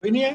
कोई नहीं है।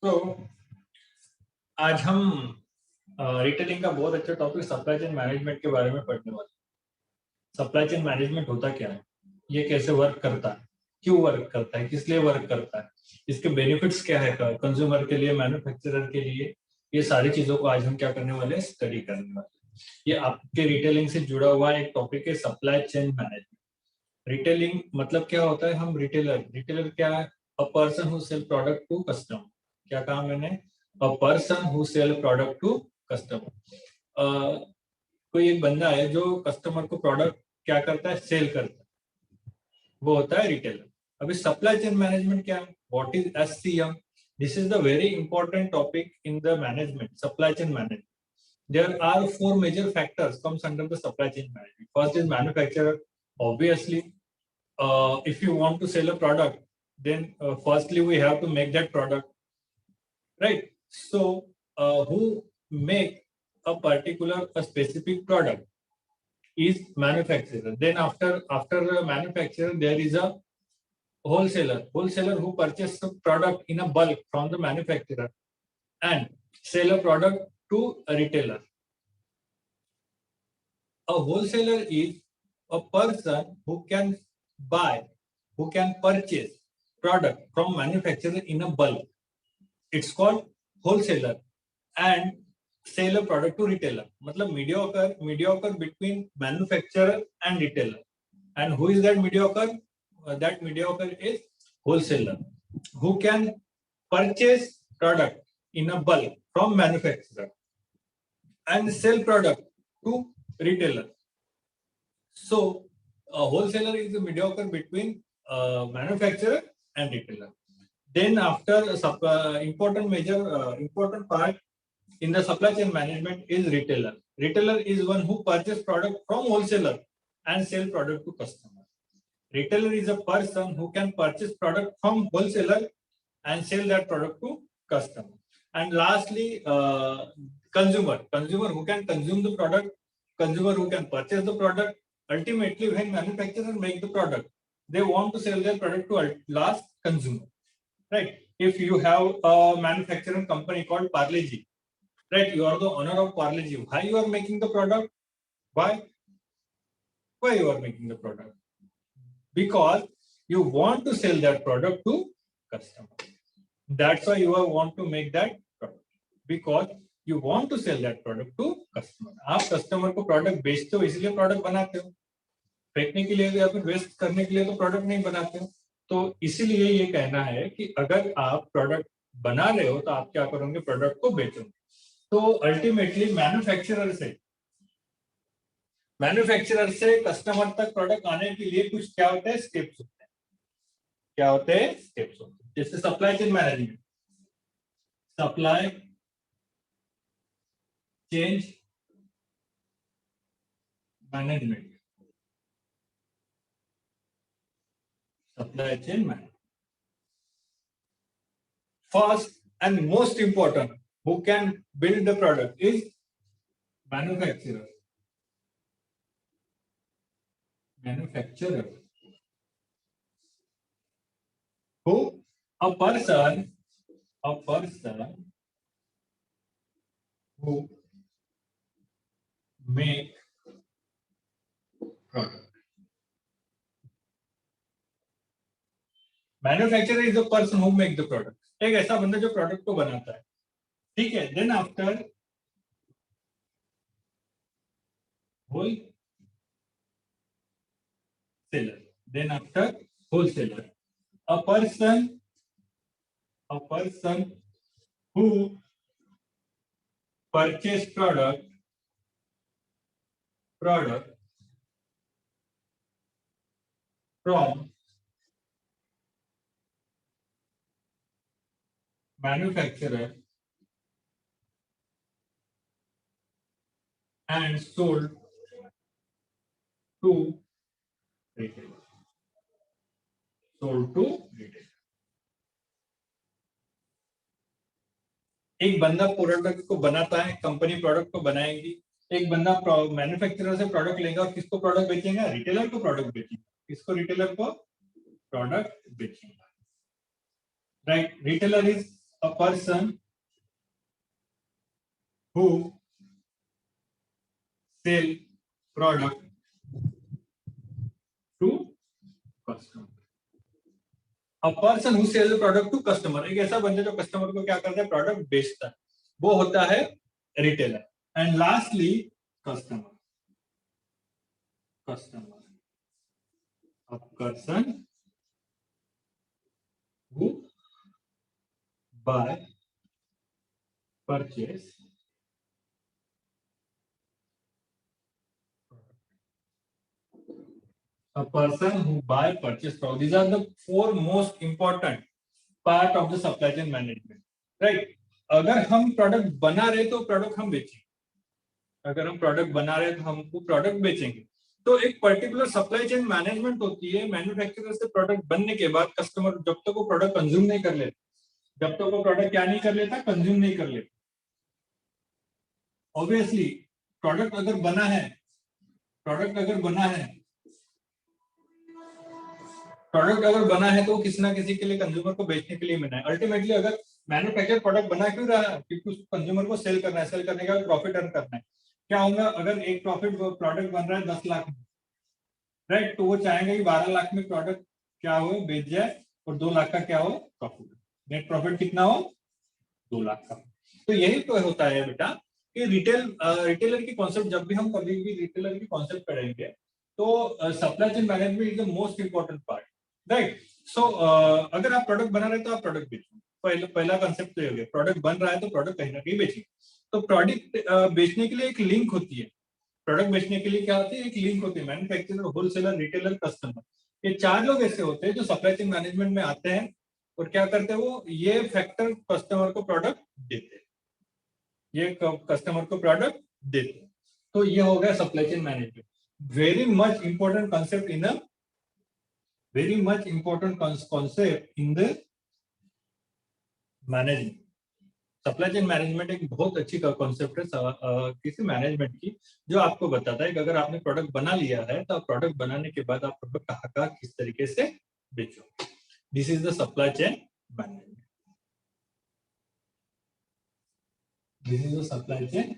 तो आज हम रिटेलिंग का बहुत अच्छा टॉपिक सप्लाई चेन मैनेजमेंट के बारे में पढ़ने वाले। सप्लाई चेन मैनेजमेंट होता क्या है, ये कैसे वर्क करता है, क्यों वर्क करता है, किस लिए वर्क करता है, इसके बेनिफिट्स क्या है कंज्यूमर के लिए, मैन्युफैक्चरर के लिए, ये सारी चीजों को आज हम क्या करने वाले हैं, स्टडी करने वाले हैं। ये आपके रिटेलिंग से जुड़ा हुआ एक टॉपिक है, सप्लाई चेन मैनेजमेंट। रिटेलिंग मतलब क्या होता है, हम रिटेलर रिटेलर क्या है, a person who sell product to customer. क्या कहा मैंने, a person who sell product to customer. कोई एक बंदा है जो कस्टमर को प्रोडक्ट क्या करता है, सेल करता है, वो होता है रिटेलर। अभी सप्लाई चेन मैनेजमेंट क्या है, what is SCM? This is the very important topic in the management, supply chain management. There are four major factors comes under the supply chain management. First is manufacturer. Obviously, if you want to sell a product, then firstly we have to make that product, right? So who make a specific product is manufacturer. Then after a manufacturer there is a wholesaler who purchase the product in a bulk from the manufacturer and sell a product to a retailer. A wholesaler is a person who can buy, who can purchase product from manufacturer in a bulk. It's called wholesaler. And sell a product to retailer. मतलब mediocre between manufacturer and retailer. And who is that mediocre? That mediocre is wholesaler, who can purchase product in a bulk from manufacturer and sell product to retailer. So a wholesaler is a mediocre between manufacturer and retailer. Then after important part in the supply chain management is retailer. Retailer is one who purchase product from wholesaler and sell product to customer. Retailer is a person who can purchase product from wholesaler and sell that product to customer. And lastly, consumer who can consume the product, consumer who can purchase the product. Ultimately, when manufacturer make the product, they want to sell their product to last consumer, right? If you have a manufacturing company called Parle-G, right? You are the owner of Parle-G. Why you are making the product? Why you are making the product? Because you want to sell that product to customer. That's why you want to make that product, because you want to sell that product to customer. आप customer को product बेचते हो, इसलिए product बनाते हो. फेंकने के लिए या फिर वेस्ट करने के लिए तो प्रोडक्ट नहीं बनाते हो. तो इसीलिए ये कहना है कि अगर आप प्रोडक्ट बना रहे हो तो आप क्या करोगे, प्रोडक्ट को बेचोगे. तो अल्टीमेटली मैन्युफैक्चरर से कस्टमर तक प्रोडक्ट आने के लिए कुछ क्या होते हैं, स्टेप्स होते हैं. क्या होते हैं, स्टेप्स होते हैं. जैसे supply chain management, supply chain management, supply chain management. First and most important, who can build the product is manufacturer. Who? A person who make product. Manufacturer is the person who make the product. एक ऐसा बंदा जो product को बनाता है, ठीक है. Then after wholesaler, then after wholesaler, a person who purchase product from manufacturer and sold to retailer. एक बंदा प्रोडक्ट को बनाता है, कंपनी प्रोडक्ट को बनाएगी. एक बंदा मैन्युफैक्चरर से प्रोडक्ट लेगा और किसको प्रोडक्ट बेचेगा, रिटेलर को प्रोडक्ट बेचेगा. किसको, रिटेलर को प्रोडक्ट बेचेगा, right. Retailer is a person who sell product to customer. A person who sells product to customer, एक ऐसा बंदा जो कस्टमर को क्या करता है, प्रोडक्ट बेचता है, वो होता है retailer. And lastly customer. Customer, a person who buy, purchase, a person who buy, purchase product. These are the four most important part of the supply chain management, right? अगर हम प्रोडक्ट बना रहे तो प्रोडक्ट हम बेचेंगे, अगर हम product बना रहे तो हम वो प्रोडक्ट बेचेंगे. तो एक पर्टिकुलर सप्लाई चेन मैनेजमेंट होती है. मैन्युफैक्चरर से प्रोडक्ट बनने के बाद कस्टमर जब तक वो प्रोडक्ट कंज्यूम नहीं कर लेता, जब तक वो प्रोडक्ट क्या नहीं कर लेता, कंज्यूम नहीं कर लेता. ऑब्वियसली प्रोडक्ट अगर बना है, प्रोडक्ट अगर बना है, प्रोडक्ट अगर बना है तो किसी ना किसी के लिए, कंज्यूमर को बेचने के लिए बना है. अल्टीमेटली अगर मैन्युफैक्चर प्रोडक्ट बना क्यों रहा है, क्योंकि उसको कंज्यूमर को सेल करना है, सेल करने के बाद प्रॉफिट अर्न करना है. क्या होगा अगर एक प्रॉफिट प्रोडक्ट बन रहा है 10 लाख में, राइट, तो वो चाहेंगे कि 12 लाख में प्रोडक्ट क्या हो, बेच जाए, और 2 लाख का क्या हो, प्रॉफिट. नेट प्रॉफिट कितना हो, 2 लाख का. तो यही तो होता है बेटा कि रिटेलर की कॉन्सेप्ट, जब भी हम कभी भी रिटेलर की कॉन्सेप्ट पढ़ेंगे तो supply chain management is the most important part, right. So अगर आप प्रोडक्ट बना रहे हैं तो आप प्रोडक्ट बेचो. पहला कंसेप्ट तो ये हो गया, प्रोडक्ट बन रहा है तो प्रोडक्ट कहीं ना कहीं बेचिए. तो प्रोडक्ट बेचने के लिए एक लिंक होती है. प्रोडक्ट बेचने के लिए क्या होती है, एक लिंक होती है. मैन्युफैक्चरर, होलसेलर, रिटेलर, कस्टमर, ये 4 लोग ऐसे होते हैं जो सप्लाई चेन मैनेजमेंट में आते हैं और क्या करते हैं, वो ये फैक्टर कस्टमर को प्रोडक्ट देते हैं, ये कस्टमर को प्रोडक्ट देते हैं. तो ये हो गया supply chain management. Very much important concept in a very much important concept in the management. Supply chain management एक बहुत अच्छी कॉन्सेप्ट है किसी मैनेजमेंट की, जो आपको बताता है कि अगर आपने प्रोडक्ट बना लिया है तो आप प्रोडक्ट बनाने के बाद आप प्रोडक्ट कहाँ कहाँ किस तरीके से बेचो. This is the supply chain management. This is the supply chain.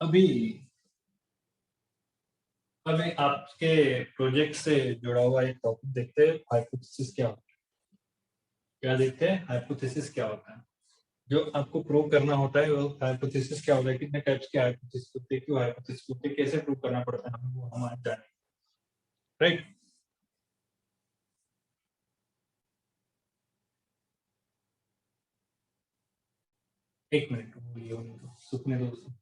अभी अभी आपके प्रोजेक्ट से जुड़ा हुआ एक टॉपिक देखते हैं, हाइपोथेसिस क्या होता है. क्या देखते हैं, हाइपोथेसिस क्या होता है. जो आपको प्रूव करना होता है वो हाइपोथेसिस क्या होता है, कितने टाइप्स के हाइपोथेसिस होते हैं, क्यों हाइपोथेसिस होते हैं, कैसे प्रूव करना पड़ता है हमें, वो हम आज जानेंगे, राइट. एक मिनट ये होने दो, सुनने दो.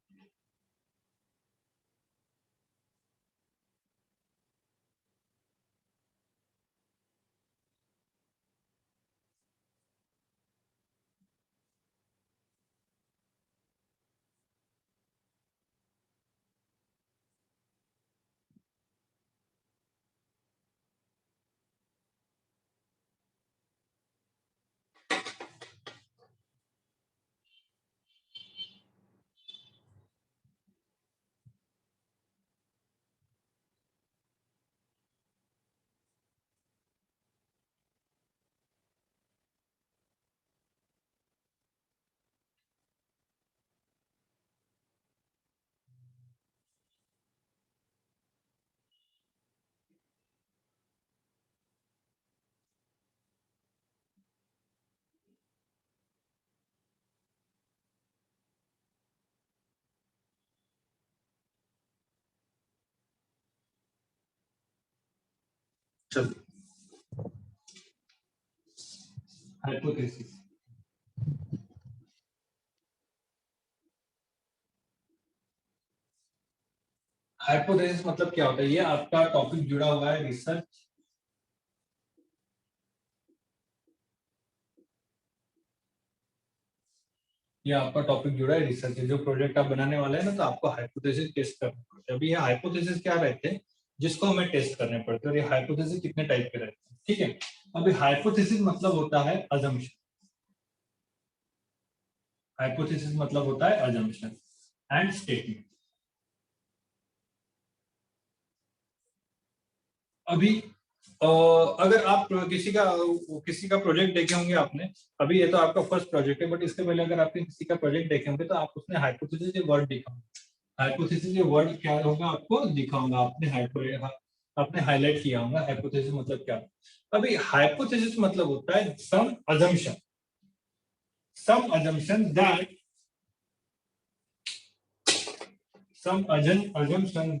चलो, हाइपोथेसिस। हाइपोथेसिस मतलब क्या होता है? ये आपका टॉपिक जुड़ा हुआ है रिसर्च, ये आपका टॉपिक जुड़ा है रिसर्च है। जो प्रोजेक्ट आप बनाने वाले हैं ना, तो आपको हाइपोथेसिस टेस्ट करना पड़ता है। अभी ये हाइपोथेसिस क्या रहते हैं जिसको हमें टेस्ट करने पड़ते हैं, और ये हाइपोथेसिस कितने टाइप के रहते हैं, ठीक है। अभी हाइपोथेसिस मतलब होता है अजम्पशन, हाइपोथेसिस मतलब होता है अजम्पशन एंड स्टेटमेंट। अभी अगर आप किसी का प्रोजेक्ट देखे होंगे आपने, अभी ये तो आपका फर्स्ट प्रोजेक्ट है, बट इसके पहले अगर आपने किसी का प्रोजेक्ट देखे होंगे तो आप उसने हाइपोथेसिस ये वर्ड देखा होगा। हाइपोथेसिस ये वर्ड क्या होगा आपको दिखा होगा, आपने हाईलाइट किया होगा हाइपोथेसिस मतलब क्या। अभी हाइपोथेसिस मतलब होता है some assumption that assumption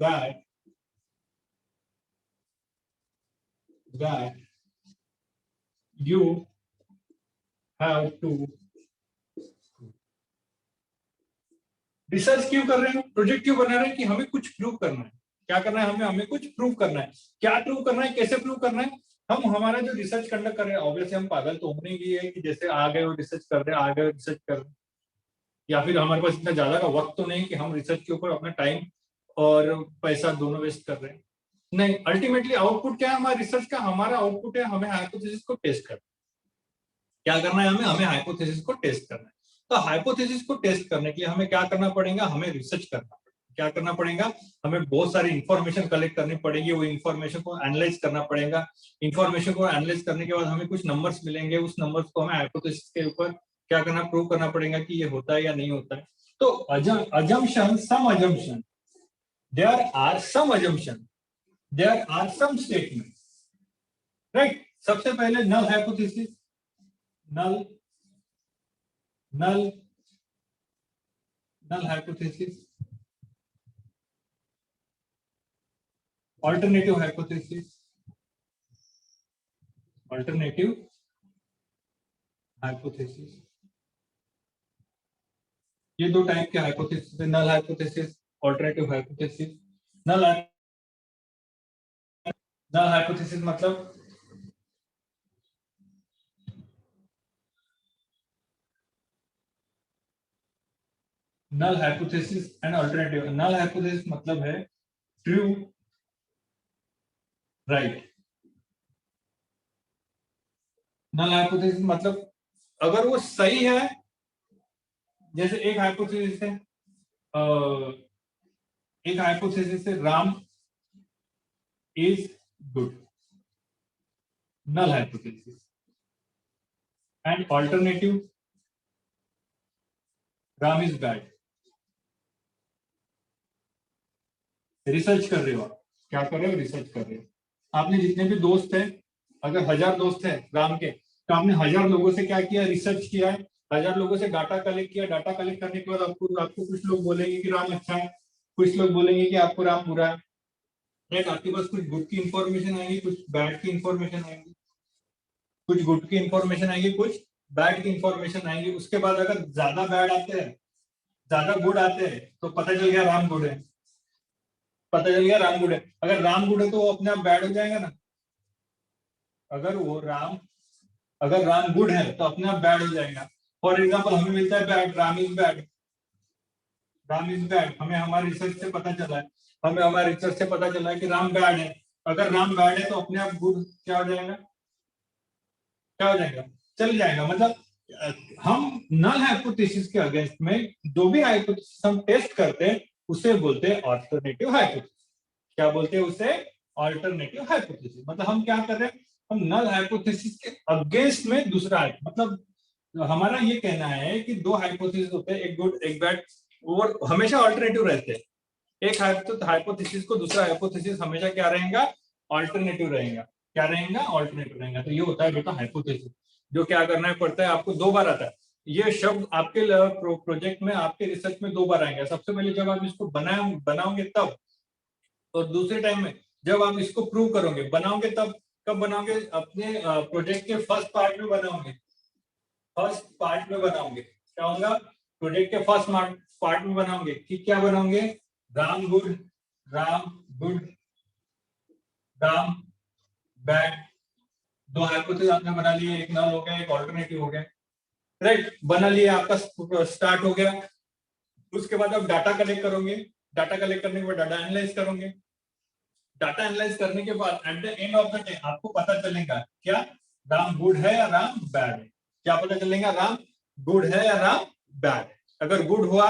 that you have to। Research क्यों कर रहे हैं, प्रोजेक्ट क्यों बना रहे हैं? कि हमें कुछ प्रूव करना है। क्या करना है हमें कुछ प्रूव करना है। क्या प्रूव करना है, कैसे प्रूव करना है? हम हमारा जो रिसर्च कंडक्ट कर रहे हैं, ऑब्वियसली हम पागल तो होने की है कि जैसे आ गए और रिसर्च कर रहे हैं, आ गए और रिसर्च कर रहे हैं, या फिर हमारे पास इतना ज्यादा का वक्त तो नहीं कि हम रिसर्च के ऊपर अपना टाइम और पैसा दोनों वेस्ट कर रहे हैं। नहीं, अल्टीमेटली आउटपुट क्या है हमारे रिसर्च का? हमारा आउटपुट है हमें हाइपोथेसिस को टेस्ट करना। क्या करना है हमें हाइपोथेसिस को टेस्ट करना है। तो हाइपोथेसिस को टेस्ट करने के लिए हमें क्या करना पड़ेगा? हमें रिसर्च करना पड़ेगा। क्या करना पड़ेगा? हमें बहुत सारी इंफॉर्मेशन कलेक्ट करनी पड़ेगी, वो इंफॉर्मेशन को एनालाइज करना पड़ेगा। इंफॉर्मेशन को एनालाइज करने के बाद हमें कुछ नंबर्स मिलेंगे, उस नंबर्स को हमें हाइपोथेसिस के ऊपर क्या करना, प्रूव करना पड़ेगा कि ये होता है या नहीं होता है। तो assumption, some assumption, there are some assumption, there are some statements, right? सबसे पहले नल हाइपोथेसिस, नल नल null hypothesis, alternative hypothesis, alternative hypothesis। ये दो टाइप के हाइपोथेसिस है, null hypothesis, alternative hypothesis. Null null hypothesis मतलब null hypothesis and alternative. Null hypothesis मतलब है true, right. नल hypothesis मतलब अगर वो सही है, जैसे एक हाइपोथेसिस है, एक हाइपोथेसिस है Ram is good, null hypothesis. And alternative Ram is bad. Research कर रहे हो आप, क्या कर रहे हो? रिसर्च कर रहे हो। आपने जितने भी दोस्त हैं, अगर 1000 दोस्त हैं राम के, तो आपने 1000 लोगों से क्या किया? रिसर्च किया है। 1000 लोगों से डाटा कलेक्ट किया। डाटा कलेक्ट करने के बाद आपको आपको कुछ लोग बोलेंगे कि राम अच्छा है, कुछ लोग बोलेंगे कि आपको राम बुरा है। राइट? आपके पास कुछ गुड की इंफॉर्मेशन आएगी, कुछ बैड की इंफॉर्मेशन आएगी, कुछ गुड की इंफॉर्मेशन आएगी, कुछ बैड की इंफॉर्मेशन आएगी। उसके बाद अगर ज्यादा बैड आते हैं, ज्यादा गुड आते हैं, तो पता चल गया राम गुड है। पता चल गया राम गुड है। अगर राम गुड है तो वो अपने आप बैड हो जाएगा ना। अगर वो राम अगर राम गुड है तो अपने आप बैड हो जाएगा। फॉर एग्जाम्पल हमें मिलता है bad, Ram is bad, Ram is bad. हमें हमारे रिसर्च से पता चला है, हमें हमारे रिसर्च से पता चला है कि राम बैड है। अगर राम बैड है तो अपने आप गुड क्या हो जाएगा? क्या हो जाएगा? चल जाएगा। मतलब हम नल हाइपोथेसिस के अगेंस्ट में जो भी हाइपोथेसिस हम टेस्ट करते हैं उसे बोलते हैं ऑल्टरनेटिव हाइपोथेसिस। क्या बोलते हैं उसे? Alternative hypothesis. मतलब हम क्या कर रहे हैं? हम नल हाइपोथेसिस के अगेंस्ट में दूसरा है। मतलब हमारा ये कहना है कि दो हाइपोथेसिस होते हैं, एक गुड एक बैड, और हमेशा ऑल्टरनेटिव रहते हैं। एक हाइपोथेसिस को दूसरा हाइपोथेसिस हमेशा क्या रहेगा? ऑल्टरनेटिव रहेगा। क्या रहेगा? ऑल्टरनेटिव रहेगा। तो ये होता है बेटा हाइपोथेसिस, जो क्या करना पड़ता है आपको, दो बार आता है। ये शब्द आपके प्रोजेक्ट में, आपके रिसर्च में दो बार आएंगे। सबसे पहले जब आप इसको बनाओगे तब, और दूसरे टाइम में जब आप इसको प्रूव करोगे। बनाओगे तब कब बनाओगे? अपने प्रोजेक्ट के फर्स्ट पार्ट में बनाओगे। फर्स्ट पार्ट में बनाओगे, क्या होगा? प्रोजेक्ट के फर्स्ट पार्ट में बनाओगे कि क्या बनाओगे? Ram good, Ram good, Ram bad. दो हाइपोथेसिस आपने बना लिए, एक नल हो गया, एक ऑल्टरनेटिव हो गया। राइट, बना लिया, आपका स्टार्ट हो गया। उसके बाद आप डाटा कलेक्ट करोगे, डाटा कलेक्ट करने के बाद डाटा एनालाइज करोगे। डाटा एनालाइज करने के बाद at the end of the day आपको पता चलेगा क्या राम गुड है या राम बैड है। क्या पता चलेगा? राम गुड है या राम बैड है। अगर गुड हुआ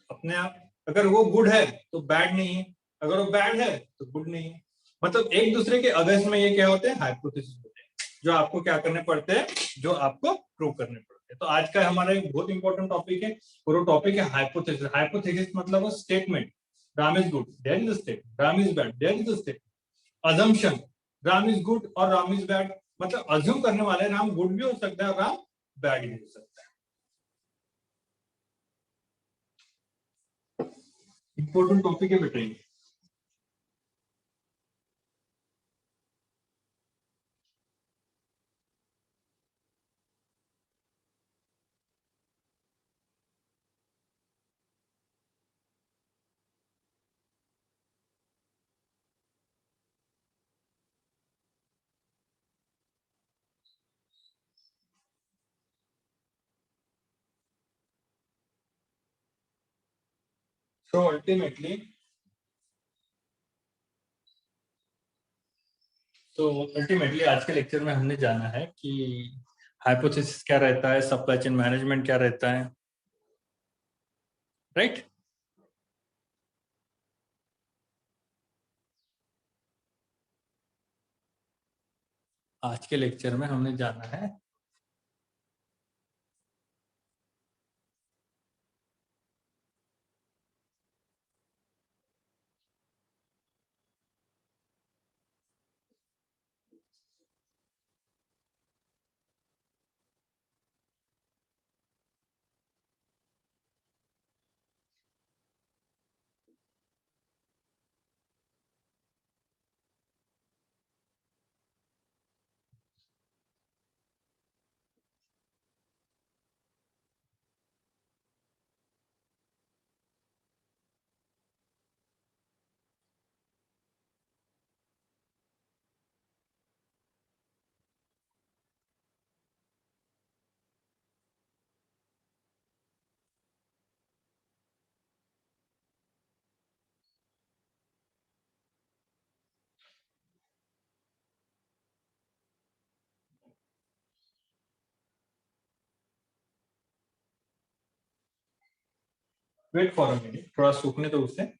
अपने आप, अगर वो गुड है तो बैड नहीं है, अगर वो बैड है तो गुड नहीं है। मतलब एक दूसरे के अगेंस्ट में ये क्या होते हैं? हाइपोथेसिस होते हैं, जो आपको क्या करने पड़ते हैं, जो आपको प्रूव करने पड़ते हैं। तो आज का हमारा एक बहुत इंपॉर्टेंट टॉपिक है, और वो टॉपिक है हाइपोथेसिस। हाइपोथेसिस मतलब वो statement, Ram is good, there is a statement, Ram is bad, there is a statement. Assumption, Ram is good और राम इज बैड, मतलब अज्यूम करने वाले राम गुड भी हो सकता है और राम बैड भी हो सकता है। इंपॉर्टेंट टॉपिक है बेटा ये। सो अल्टीमेटली आज के लेक्चर में हमने जाना है कि हाइपोथेसिस क्या रहता है, सप्लाई चेन मैनेजमेंट क्या रहता है। राइट, आज के लेक्चर में हमने जाना है वेट फॉर अ मिनट, थोड़ा सूखने दो उसे।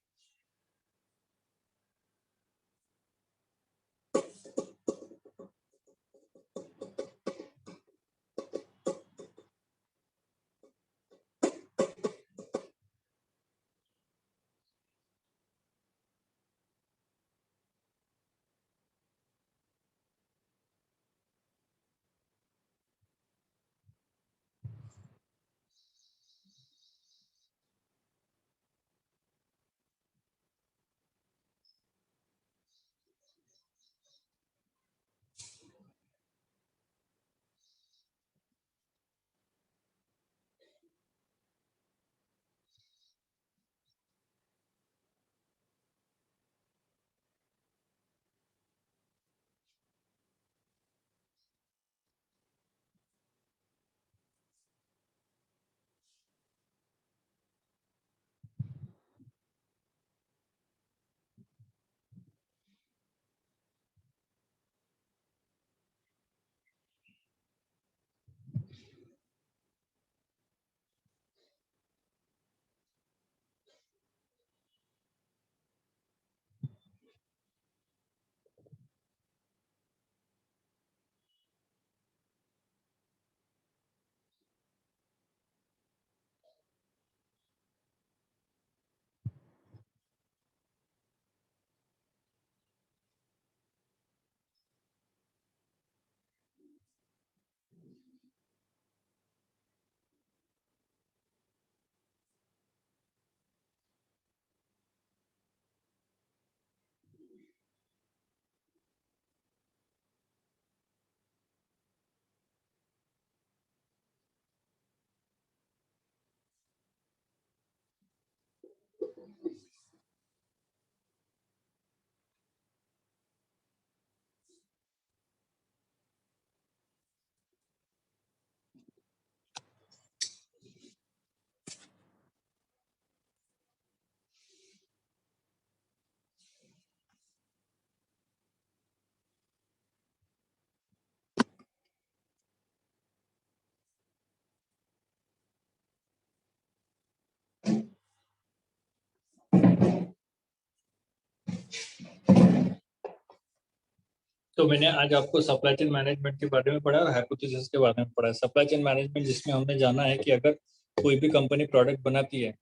तो मैंने आज आपको सप्लाई चेन मैनेजमेंट के बारे में पढ़ा और हाइपोथेसिस के बारे में पढ़ा। सप्लाई चेन मैनेजमेंट जिसमें हमने जाना है कि अगर कोई भी कंपनी प्रोडक्ट बनाती है,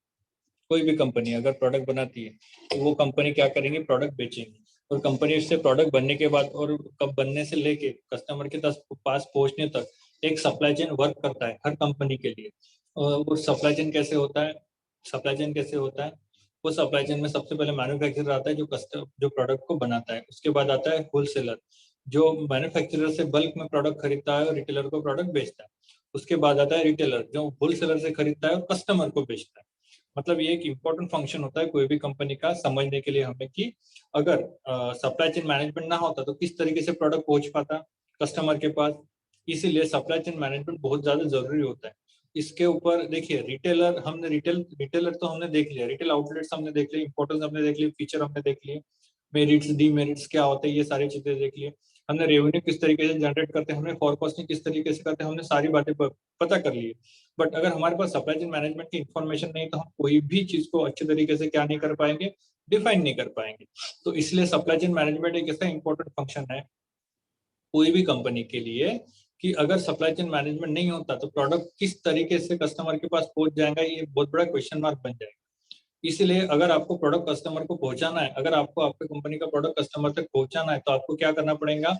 कोई भी कंपनी अगर प्रोडक्ट बनाती है तो वो कंपनी क्या करेंगे, प्रोडक्ट बेचेंगे। और कंपनी उससे प्रोडक्ट बनने के बाद और कब बनने से लेके कस्टमर के पास पहुंचने तक एक सप्लाई चेन वर्क करता है हर कंपनी के लिए। और वो सप्लाई चेन कैसे होता है, सप्लाई चेन कैसे होता है, वो सप्लाई चेन में सबसे पहले मैन्युफैक्चरर आता है जो प्रोडक्ट को बनाता है। उसके बाद आता है होलसेलर जो मैन्युफैक्चरर से बल्क में प्रोडक्ट खरीदता है और रिटेलर को प्रोडक्ट बेचता है। उसके बाद आता है रिटेलर जो होलसेलर से खरीदता है और कस्टमर को बेचता है। मतलब ये एक इम्पोर्टेंट फंक्शन होता है कोई भी कंपनी का समझने के लिए हमें कि अगर सप्लाई चेन मैनेजमेंट ना होता तो किस तरीके से प्रोडक्ट पहुंच पाता कस्टमर के पास। इसीलिए सप्लाई चेन मैनेजमेंट बहुत ज्यादा जरूरी होता है। इसके ऊपर देखिए रिटेलर, हमने रिटेलर तो हमने देख लिया, रिटेल आउटलेट्स हमने देख लिया, इंपॉर्टेंस हमने देख लिया, फीचर हमने देख लिए, मेरिट्स डीमेरिट्स क्या होते हैं ये सारी चीजें देख लिए। हमने रेवेन्यू किस तरीके से जनरेट करते हैं, हमने फॉरकास्टिंग किस तरीके से करते हैं, हमने सारी बातें पता कर ली। बट अगर हमारे पास सप्लाई चेन मैनेजमेंट की इन्फॉर्मेशन नहीं तो हम कोई भी चीज को अच्छे तरीके से क्या नहीं कर पाएंगे, डिफाइन नहीं कर पाएंगे। तो इसलिए सप्लाई चेन मैनेजमेंट एक ऐसा इंपॉर्टेंट फंक्शन है कोई भी कंपनी के लिए कि अगर सप्लाई चेन मैनेजमेंट नहीं होता तो प्रोडक्ट किस तरीके से कस्टमर के पास पहुंच जाएगा, ये बहुत बड़ा क्वेश्चन मार्क बन जाएगा। इसलिए अगर आपको प्रोडक्ट कस्टमर को पहुंचाना है, अगर आपको आपके कंपनी का प्रोडक्ट कस्टमर तक पहुंचाना है तो आपको क्या करना पड़ेगा,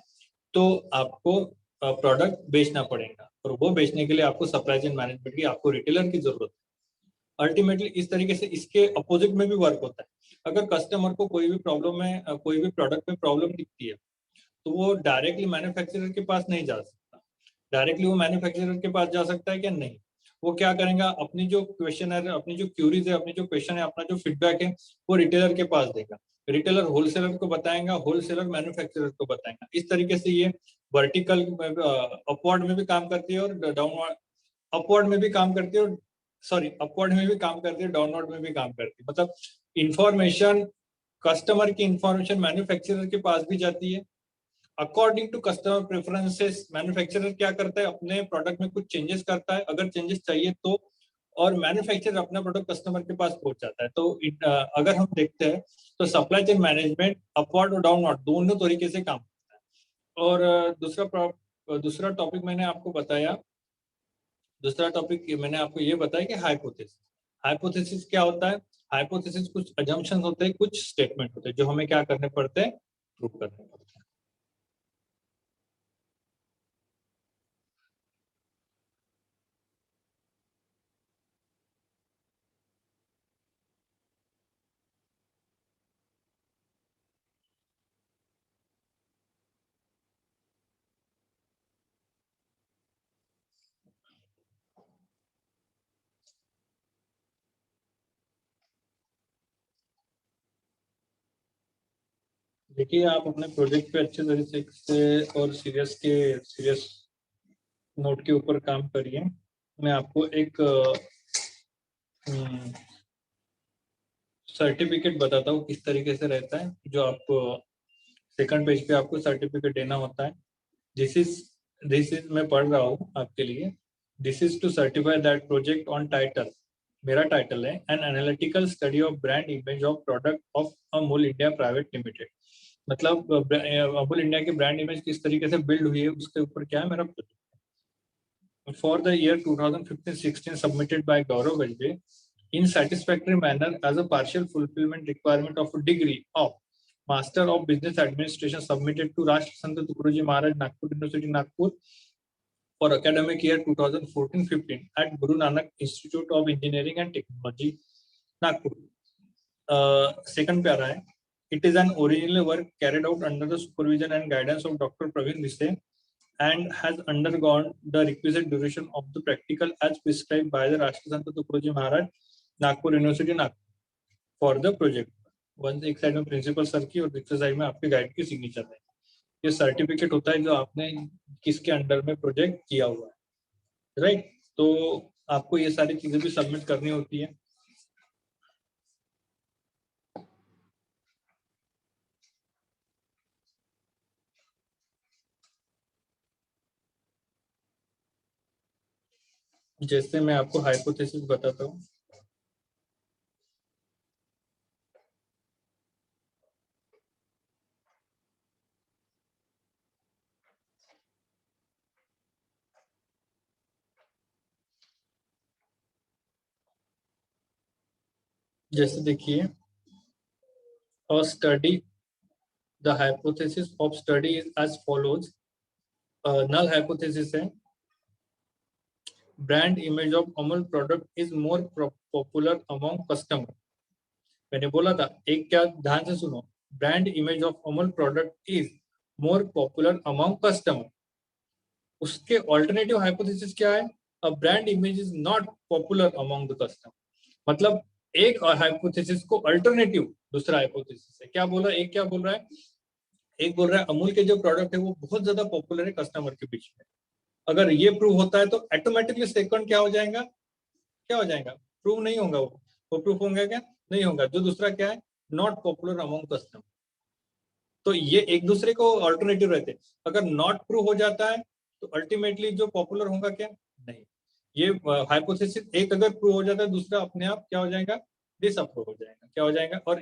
तो आपको प्रोडक्ट बेचना पड़ेगा। और वो बेचने के लिए आपको सप्लाई चेन मैनेजमेंट की, आपको रिटेलर की जरूरत है। अल्टीमेटली इस तरीके से इसके अपोजिट में भी वर्क होता है। अगर कस्टमर को कोई भी प्रॉब्लम है, कोई भी प्रोडक्ट में प्रॉब्लम दिखती है तो वो डायरेक्टली मैन्युफैक्चरर के पास नहीं जा सकता। डायरेक्टली वो मैन्युफैक्चरर के पास जा सकता है क्या, नहीं। वो क्या करेगा, अपनी जो क्वेश्चन है, अपनी जो क्यूरीज है, अपनी जो क्वेश्चन है, अपना जो फीडबैक है वो रिटेलर के पास देगा। रिटेलर होलसेलर को बताएगा, होलसेलर मैन्युफैक्चरर को बताएगा। इस तरीके से ये वर्टिकल अपवर्ड में भी काम करती है और डाउनवर्ड अपवर्ड में भी काम करती है, और सॉरी अपवर्ड में भी काम करती है, डाउनवर्ड में भी काम करती है। मतलब इंफॉर्मेशन, कस्टमर की इंफॉर्मेशन मैन्युफैक्चरर के पास भी जाती है। According to customer preferences manufacturer क्या करता है, अपने प्रोडक्ट में कुछ चेंजेस करता है अगर चेंजेस चाहिए तो, और मैन्युफैक्चरर अपना प्रोडक्ट कस्टमर के पास पहुंच जाता है। तो अगर हम देखते हैं तो सप्लाई चेन मैनेजमेंट अपवर्ड और डाउनवर्ड दोनों तरीके से काम करता है। और दूसरा टॉपिक मैंने आपको बताया, दूसरा टॉपिक मैंने आपको ये बताया कि हाइपोथेसिस। हाइपोथेसिस क्या होता है, हाइपोथेसिस कुछ अजम्पशंस होते हैं, कुछ स्टेटमेंट होते हैं जो हमें क्या करने पड़ते हैं, प्रूव करने पड़ते हैं। देखिए आप अपने प्रोजेक्ट पे अच्छे तरीके से और सीरियस नोट के ऊपर काम करिए। मैं आपको एक सर्टिफिकेट बताता हूँ किस तरीके से रहता है। जो आप सेकंड पेज पे आपको सर्टिफिकेट देना होता है। दिस इज दिस इज मैं पढ़ रहा हूँ आपके लिए। This is to certify that project on title, मेरा टाइटल है an analytical study of brand image of product of Amul India private limited. मतलब अमूल इंडिया की ब्रांड इमेज किस तरीके से बिल्ड हुई है उसके ऊपर क्या है मेरा project. For the year 2015-16 submitted by Gaurav Gajbe in satisfactory manner as a partial fulfillment requirement of a degree of Master of Business Administration submitted to Rashtra Sant Tukaroji Maharaj Nagpur University Nagpur for academic year 2014-15 at Guru Nanak Institute of Engineering and Technology Nagpur. Second para hai, it is an original work carried out under the supervision and guidance of Dr. Praveen Desai and has undergone the requisite duration of the practical as prescribed by the Rashtra Sant Tukaroji Maharaj Nagpur University Nagpur. For the project. One एक side में principal sir की और दूसरी side में आपके guide की signature है। ये सर्टिफिकेट होता है जो आपने किसके अंडर में प्रोजेक्ट किया हुआ है, राइट। तो आपको ये सारी चीजें भी सबमिट करनी होती है। जैसे मैं आपको हाइपोथेसिस बताता हूँ। जैसे देखिए, और study the hypothesis of study is as follows. Null hypothesis है, brand image of Amul product is more popular among customer. मैंने बोला था, एक क्या, ध्यान से सुनो, brand image of Amul product is more popular among customer. उसके ऑल्टरनेटिव हाइपोथेसिस क्या है? A brand image is not popular among the customer. मतलब एक हाइपोथेसिस को अल्टरनेटिव दूसरा हाइपोथेसिस है। क्या बोला, एक क्या बोल रहा है, एक बोल रहा है अमूल के जो प्रोडक्ट है वो बहुत ज्यादा पॉपुलर है कस्टमर के बीच में। अगर ये प्रूव होता है तो ऑटोमेटिकली सेकंड क्या हो जाएगा, क्या हो जाएगा, प्रूव नहीं होगा वो प्रूफ होगा क्या, नहीं होगा। जो दूसरा क्या है, नॉट पॉपुलर अमॉन्ग कस्टमर। तो ये एक दूसरे को ऑल्टरनेटिव रहते हैं। अगर नॉट प्रूव हो जाता है तो अल्टीमेटली जो पॉपुलर होगा क्या, नहीं। ये हाइपोथेसिस एक अगर प्रूव हो जाता है, दूसरा अपने आप क्या हो जाएगा, डिसअप्रूव हो जाएगा। क्या हो जाएगा, और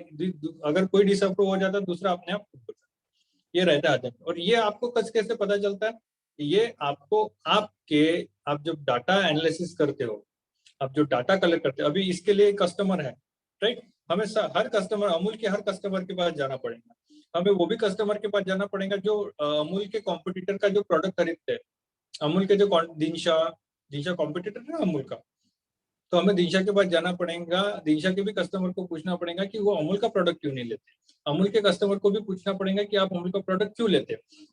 अगर कोई डिसअप्रूव हो जाता है, दूसरा अपने आप prove हो जाएगा। ये रहता है। और ये आपको कैसे पता चलता है, ये आपको आपके, आप जब डाटा एनालिसिस करते हो, आप जो डाटा कलेक्ट करते हो, अभी इसके लिए कस्टमर है, राइट। हमें हर कस्टमर, अमूल के हर कस्टमर के पास जाना पड़ेगा। हमें वो भी कस्टमर के पास जाना पड़ेगा जो अमूल के कॉम्पिटिटर का जो प्रोडक्ट खरीदते हैं। अमूल के जो दिनशा दिनशा कॉम्पिटिटर है अमूल का, तो हमें दिनशा के पास जाना पड़ेगा। दिनशा के भी कस्टमर को पूछना पड़ेगा कि वो अमूल का प्रोडक्ट क्यों नहीं लेते। अमूल के कस्टमर को भी पूछना पड़ेगा कि आप अमूल का प्रोडक्ट क्यों लेते हो।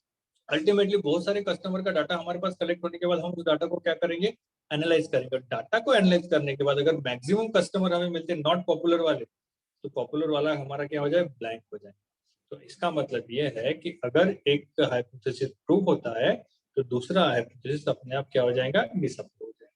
अल्टीमेटली बहुत सारे कस्टमर का डाटा हमारे पास कलेक्ट होने के बाद हम उस डाटा को क्या करेंगे, एनालाइज करेंगे। डाटा को एनालाइज करने के बाद अगर मैक्सिमम कस्टमर हमें मिलते हैं नॉट पॉपुलर वाले, तो पॉपुलर वाला हमारा क्या हो जाए, ब्लैंक हो जाए। तो इसका मतलब ये है कि अगर एक हाइपोथेसिस प्रूव होता है तो दूसरा हाइपोथेसिस अपने आप क्या हो जाएगा, डिसअप्रूव हो जाएगा।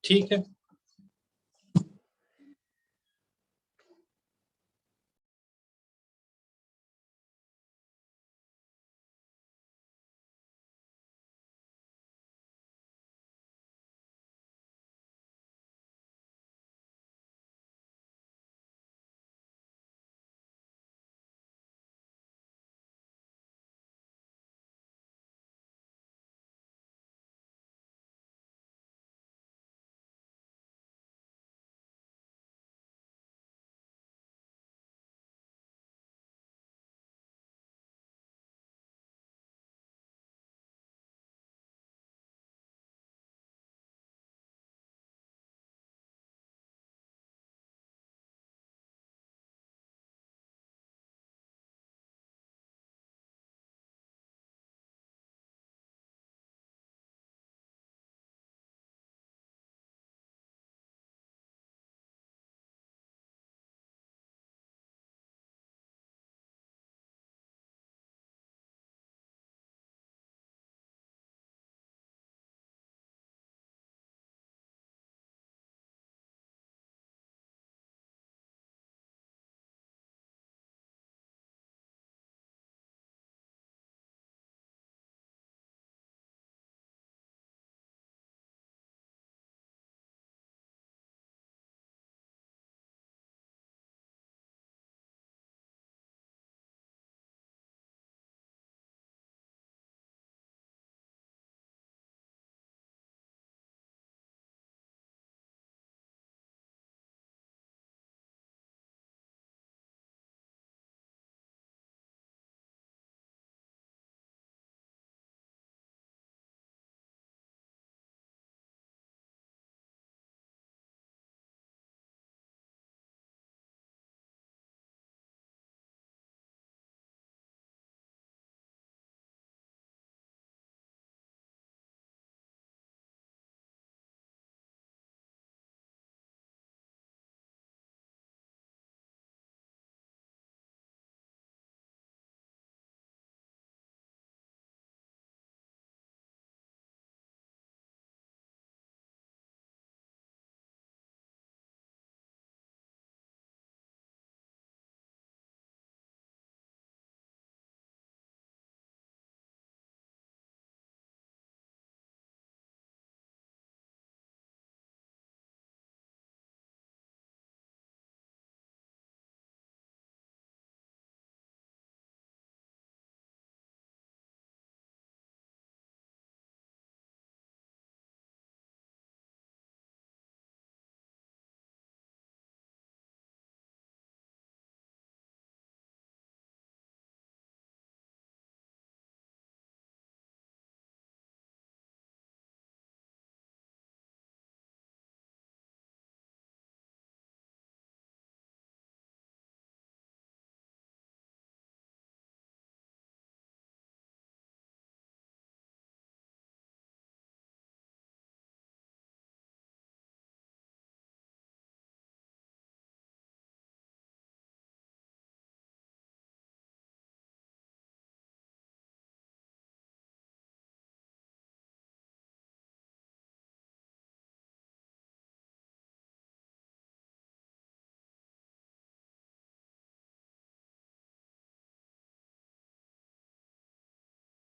ठीक है।